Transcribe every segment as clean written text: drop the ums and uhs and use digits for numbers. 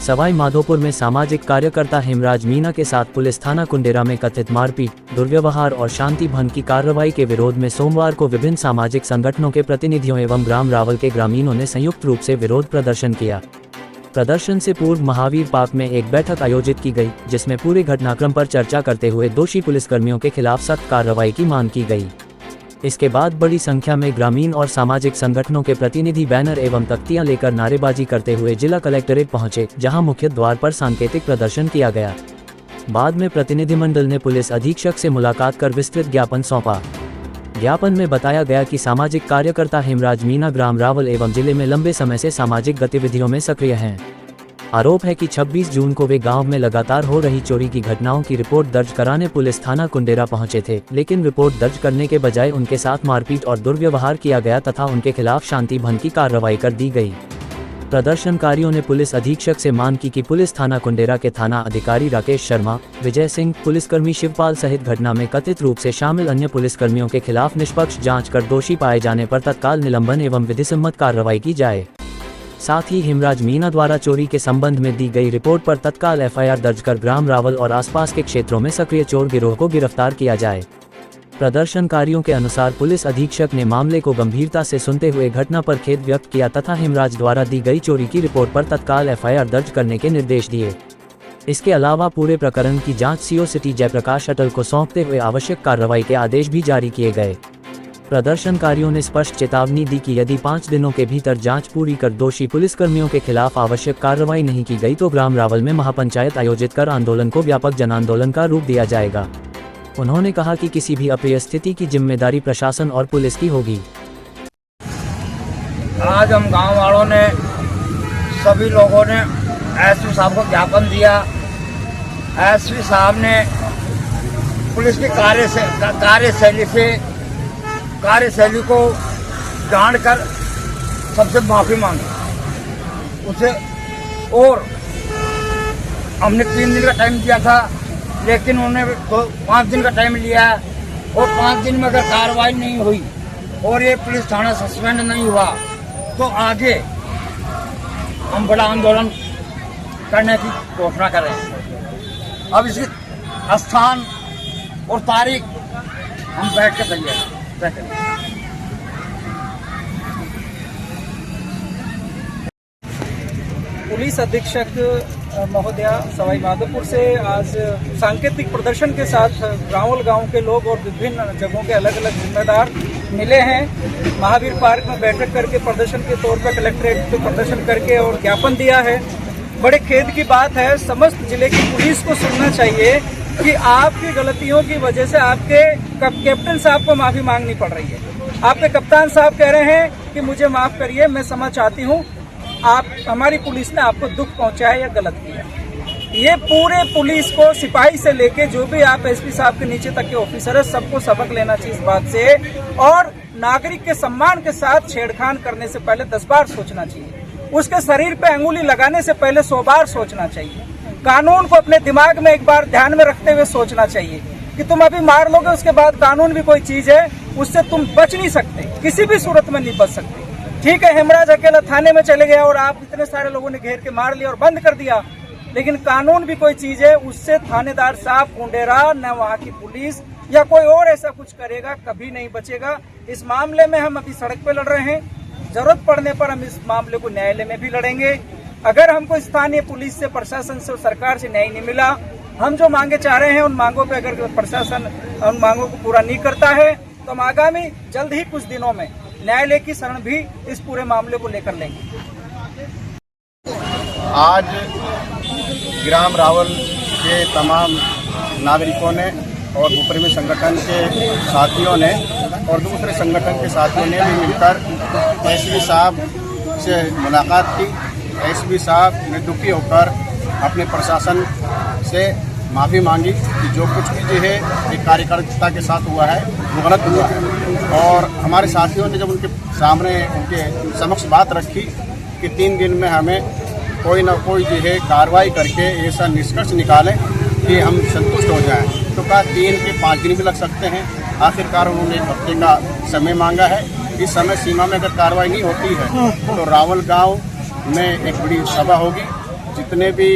सवाई माधोपुर में सामाजिक कार्यकर्ता हेमराज मीना के साथ पुलिस थाना कुंडेरा में कथित मारपीट, दुर्व्यवहार और शांति भंग की कार्रवाई के विरोध में सोमवार को विभिन्न सामाजिक संगठनों के प्रतिनिधियों एवं ग्राम रावल के ग्रामीणों ने संयुक्त रूप से विरोध प्रदर्शन किया। प्रदर्शन से पूर्व महावीर पार्क में एक बैठक आयोजित की गई, जिसमें पूरे घटनाक्रम पर चर्चा करते हुए दोषी पुलिसकर्मियों के खिलाफ सख्त कार्रवाई की मांग की गई। इसके बाद बड़ी संख्या में ग्रामीण और सामाजिक संगठनों के प्रतिनिधि बैनर एवं तख्तियां लेकर नारेबाजी करते हुए जिला कलेक्ट्रेट पहुंचे, जहां मुख्य द्वार पर सांकेतिक प्रदर्शन किया गया। बाद में प्रतिनिधिमंडल ने पुलिस अधीक्षक से मुलाकात कर विस्तृत ज्ञापन सौंपा। ज्ञापन में बताया गया कि सामाजिक कार्यकर्ता हेमराज मीना ग्राम रावल एवं जिले में लंबे समय से सामाजिक गतिविधियों में सक्रिय हैं। आरोप है कि 26 जून को वे गांव में लगातार हो रही चोरी की घटनाओं की रिपोर्ट दर्ज कराने पुलिस थाना कुंडेरा पहुंचे थे, लेकिन रिपोर्ट दर्ज करने के बजाय उनके साथ मारपीट और दुर्व्यवहार किया गया तथा उनके खिलाफ शांति भंग की कार्रवाई कर दी गई। प्रदर्शनकारियों ने पुलिस अधीक्षक से मांग की कि पुलिस थाना कुंडेरा के थाना अधिकारी राकेश शर्मा, विजय सिंह, पुलिसकर्मी शिवपाल सहित घटना में कथित रूप से शामिल अन्य पुलिसकर्मियों के खिलाफ निष्पक्ष जाँच कर दोषी पाए जाने पर तत्काल निलंबन एवं विधिसम्मत कार्रवाई की जाए। साथ ही हेमराज मीना द्वारा चोरी के संबंध में दी गई रिपोर्ट पर तत्काल एफआईआर दर्ज कर ग्राम रावल और आसपास के क्षेत्रों में सक्रिय चोर गिरोह को गिरफ्तार किया जाए। प्रदर्शनकारियों के अनुसार पुलिस अधीक्षक ने मामले को गंभीरता से सुनते हुए घटना पर खेद व्यक्त किया तथा हेमराज द्वारा दी गई चोरी की रिपोर्ट पर तत्काल एफआईआर दर्ज करने के निर्देश दिए। इसके अलावा पूरे प्रकरण की जाँच सीओ सिटी जयप्रकाश अटल को सौंपते हुए आवश्यक कार्रवाई के आदेश भी जारी किए गए। प्रदर्शनकारियों ने स्पष्ट चेतावनी दी कि यदि 5 दिनों के भीतर जांच पूरी कर दोषी पुलिसकर्मियों के खिलाफ आवश्यक कार्रवाई नहीं की गई तो ग्राम रावल में महापंचायत आयोजित कर आंदोलन को व्यापक जन आंदोलन का रूप दिया जाएगा। उन्होंने कहा कि किसी भी अप्रिय स्थिति की जिम्मेदारी प्रशासन और पुलिस की होगी। आज हम गाँव वालों ने सभी लोगों ने एसपी साहब को ज्ञापन दिया। एसपी साहब ने पुलिस की कार्यशैली को जानकर सबसे माफ़ी मांगी उसे, और हमने 3 दिन का टाइम दिया था, लेकिन उन्होंने 5 दिन का टाइम लिया और 5 दिन में अगर कार्रवाई नहीं हुई और ये पुलिस थाना सस्पेंड नहीं हुआ तो आगे हम बड़ा आंदोलन करने की घोषणा कर रहे हैं। अब इसकी स्थान और तारीख हम बैठ के तैयार। पुलिस अधीक्षक महोदया सवाई माधोपुर से आज सांकेतिक प्रदर्शन के साथ रावल गांव के लोग और विभिन्न जगहों के अलग अलग जिम्मेदार मिले हैं। महावीर पार्क में बैठक करके प्रदर्शन के तौर पर कलेक्ट्रेट पे प्रदर्शन करके और ज्ञापन दिया है। बड़े खेद की बात है, समस्त जिले की पुलिस को सुनना चाहिए कि आपकी गलतियों की वजह से आपके कैप्टन साहब को माफी मांगनी पड़ रही है। आपके कप्तान साहब कह रहे हैं कि मुझे माफ करिए, मैं क्षमा चाहती हूँ, आप हमारी पुलिस ने आपको दुख पहुंचाया या गलत किया। ये पूरे पुलिस को सिपाही से लेके जो भी आप एसपी साहब के नीचे तक के ऑफिसर है, सबको सबक लेना चाहिए इस बात से, और नागरिक के सम्मान के साथ छेड़खान करने से पहले 10 बार सोचना चाहिए। उसके शरीर पे अंगुली लगाने से पहले 100 बार सोचना चाहिए। कानून को अपने दिमाग में एक बार ध्यान में रखते हुए सोचना चाहिए कि तुम अभी मार लोगे, उसके बाद कानून भी कोई चीज है, उससे तुम बच नहीं सकते, किसी भी सूरत में नहीं बच सकते। ठीक है, हेमराज अकेला थाने में चले गया और आप इतने सारे लोगों ने घेर के मार लिया और बंद कर दिया, लेकिन कानून भी कोई चीज है, उससे थानेदार साहब कुंडेरा न वहाँ की पुलिस या कोई और ऐसा कुछ करेगा कभी नहीं बचेगा। इस मामले में हम अभी सड़क पे लड़ रहे हैं, जरूरत पड़ने पर हम इस मामले को न्यायालय में भी लड़ेंगे। अगर हमको स्थानीय पुलिस से, प्रशासन से और सरकार से न्याय नहीं मिला, हम जो मांगे चाह रहे हैं उन मांगों पे अगर प्रशासन उन मांगों को पूरा नहीं करता है तो हम आगामी जल्द ही कुछ दिनों में न्यायालय की शरण भी इस पूरे मामले को लेकर लेंगे। आज ग्राम रावल के तमाम नागरिकों ने और भूप्रेमी संगठन के साथियों ने और दूसरे संगठन के साथियों ने भी मिलकर एसपी साहब से मुलाकात की। एसपी साहब ने दुखी होकर अपने प्रशासन से माफ़ी मांगी कि जो कुछ भी जो है एक कार्यकर्ता के साथ हुआ है वो गलत हुआ है, और हमारे साथियों ने जब उनके सामने उनके समक्ष बात रखी कि 3 दिन में हमें कोई ना कोई जो है कार्रवाई करके ऐसा निष्कर्ष निकालें कि हम संतुष्ट हो जाएं, तो कहा 3 के 5 दिन भी लग सकते हैं। आखिरकार उन्होंने 1 हफ्ते का समय मांगा है। इस समय सीमा में अगर कार्रवाई नहीं होती है तो रावल गाँव में एक बड़ी सभा होगी, जितने भी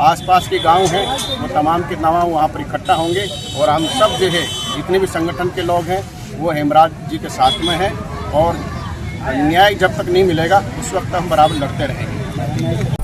आसपास के गांव हैं वो तमाम के तमाम वहाँ पर इकट्ठा होंगे और हम सब जो है जितने भी संगठन के लोग हैं वो हेमराज जी के साथ में हैं और न्याय जब तक नहीं मिलेगा उस वक्त हम बराबर लड़ते रहेंगे।